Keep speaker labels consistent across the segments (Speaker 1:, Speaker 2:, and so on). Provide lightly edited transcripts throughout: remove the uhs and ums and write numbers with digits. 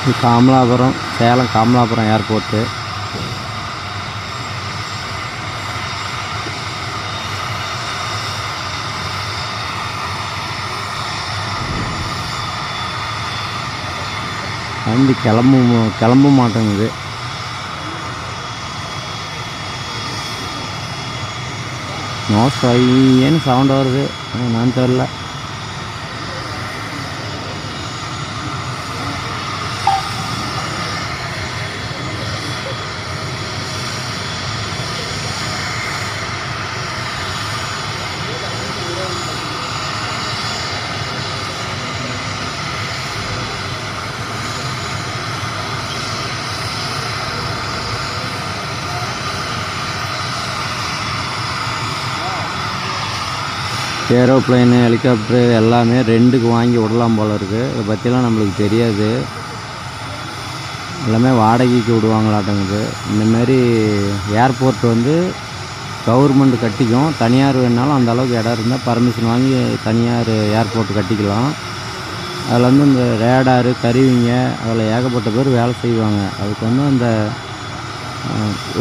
Speaker 1: இது காமலாபுரம், சேலம் காமலாபுரம் ஏர்போர்ட்டு. வண்டி கிளம்ப மாட்டேங்குது. ஏன்னு சவுண்ட் வருது, என்னன்னு தெரில. ஏரோப்ளைனு, ஹெலிகாப்டரு எல்லாமே ரெண்டுக்கு வாங்கி விடலாம் போல இருக்குது. இதை பற்றிலாம் நம்மளுக்கு தெரியாது. எல்லாமே வாடகைக்கு விடுவாங்களாட்டங்குது. இந்தமாரி ஏர்போர்ட் வந்து கவர்மெண்ட் கட்டிக்கும். தனியார் வேணாலும் அந்தளவுக்கு இடம் இருந்தால் பர்மிஷன் வாங்கி தனியார் ஏர்போர்ட் கட்டிக்கலாம். அதில் வந்து இந்த ரேடாரு, கருவிங்க, அதில் ஏகப்பட்ட பேர் வேலை செய்வாங்க. அதுக்கு வந்து அந்த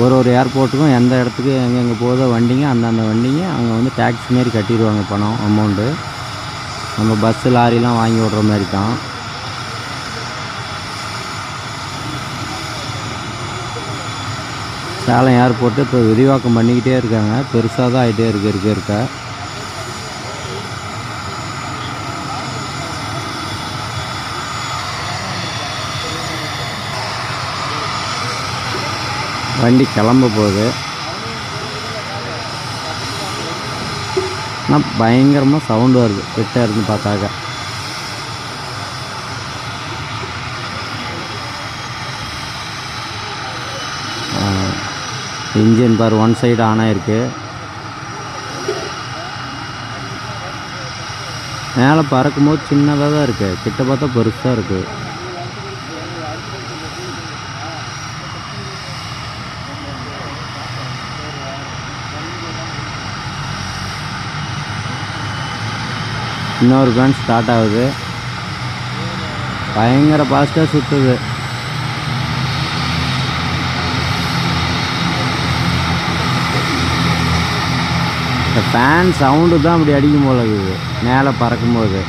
Speaker 1: ஒரு ஏர்போர்ட்டுக்கும் எந்த இடத்துக்கு எங்கெங்கே போதோ வண்டிங்க, அந்தந்த வண்டிங்க அங்கே வந்து டேக்ஸி மாரி கட்டிடுவாங்க பணம், அமௌண்ட்டு. நம்ம பஸ்ஸு லாரிலாம் வாங்கி விட்ற மாதிரி தான். சேலம் ஏர்போர்ட்டு இப்போ விரிவாக்கம் பண்ணிக்கிட்டே இருக்காங்க. பெருசாக தான் ஆகிட்டே இருக்க. வண்டி கிளம்ப போகுது. ஆனால் பயங்கரமாக சவுண்டு வருது கிட்ட இருந்து பார்த்தாக்க. இன்ஜின் பார் ஒன் சைடு ஆன் ஆகிருக்கு. மேலே பறக்கும்போது சின்னதாக தான் இருக்குது, கிட்ட பார்த்தா பெருசாக இருக்குது. இன்னொரு கன் ஸ்டார்ட் ஆகுது. பயங்கர ஃபாஸ்ட்டாக சுற்றுது. இந்த ஃபேன் சவுண்டு தான் அப்படி அடிக்கும் போல இருக்குது மேலே பறக்கும்போது.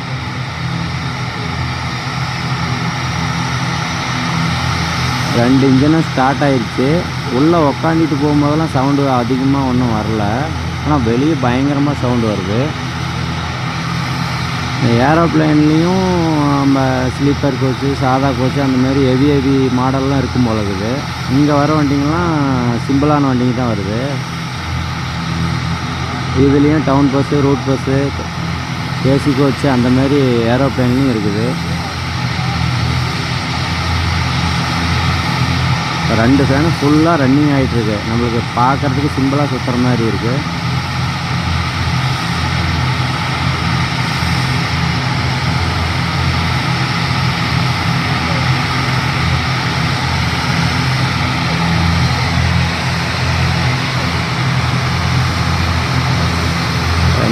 Speaker 1: ரெண்டு இன்ஜினும் ஸ்டார்ட் ஆகிடுச்சு. உள்ளே உக்காந்துட்டு போகும்போதெல்லாம் சவுண்டு அதிகமாக ஒன்றும் வரல, ஆனால் வெளியே பயங்கரமாக சவுண்டு வருது. இந்த ஏரோப்ளைன்லேயும் நம்ம ஸ்லீப்பர் கோச்சு, சாதா கோச்சு, அந்தமாரி ஹெவி மாடல்லாம் இருக்கும் போல இருக்குது. இங்கே வர வண்டிங்கெலாம் சிம்பிளான வண்டிங்க தான் வருது. இதுலேயும் town bus, route bus, AC coach அந்தமாரி ஏரோப்ளைன்லேயும் இருக்குது. ரெண்டு ஃபேனும் ஃபுல்லாக ரன்னிங் ஆகிட்டுருக்கு. நம்மளுக்கு பார்க்குறதுக்கு சிம்பிளாக சுற்றுற மாதிரி இருக்குது.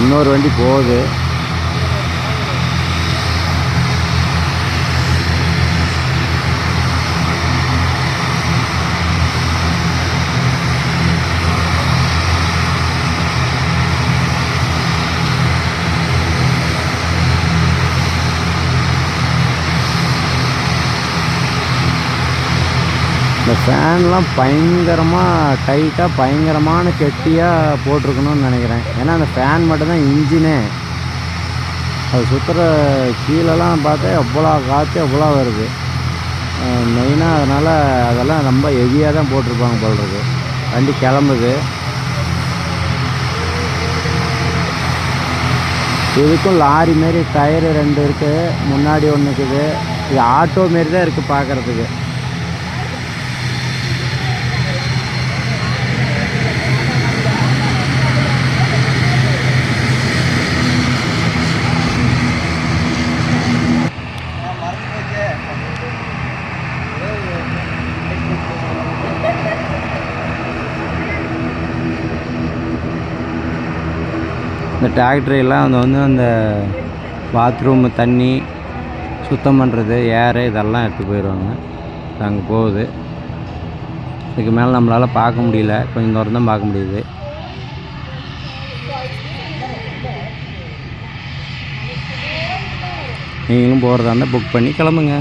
Speaker 1: இன்னொரு வண்டி போகுது. இந்த ஃபேன்லாம் பயங்கரமாக டைட்டாக பயங்கரமான கெட்டியாக போட்டிருக்கணும்னு நினைக்கிறேன். ஏன்னா அந்த ஃபேன் மட்டும்தான் இன்ஜினே. அது சுற்றுற கீழெல்லாம் பார்த்தா எவ்வளோ காற்று எவ்வளோ வருது மெயினாக. அதனால் அதெல்லாம் ரொம்ப ஹெவியாக தான் போட்டிருப்பாங்க போல் இருக்கு. வண்டி கிளம்புது. இதுக்கும் லாரி மாரி டயரு ரெண்டு இருக்குது, முன்னாடி ஒன்று இருக்குது. இது ஆட்டோ மாரி தான் இருக்குது பார்க்குறதுக்கு. இந்த டிராக்டரெல்லாம் வந்து அந்த பாத்ரூம் தண்ணி சுத்தம் பண்ணுறது, ஏரு இதெல்லாம் எடுத்து போயிடுவாங்க. அங்கே போகுது. இதுக்கு மேலே நம்மளால் பார்க்க முடியல, கொஞ்சம் தூரம் தான் பார்க்க முடியுது. நீங்களும் போகிறதா இருந்தால் புக் பண்ணி கிளம்புங்க.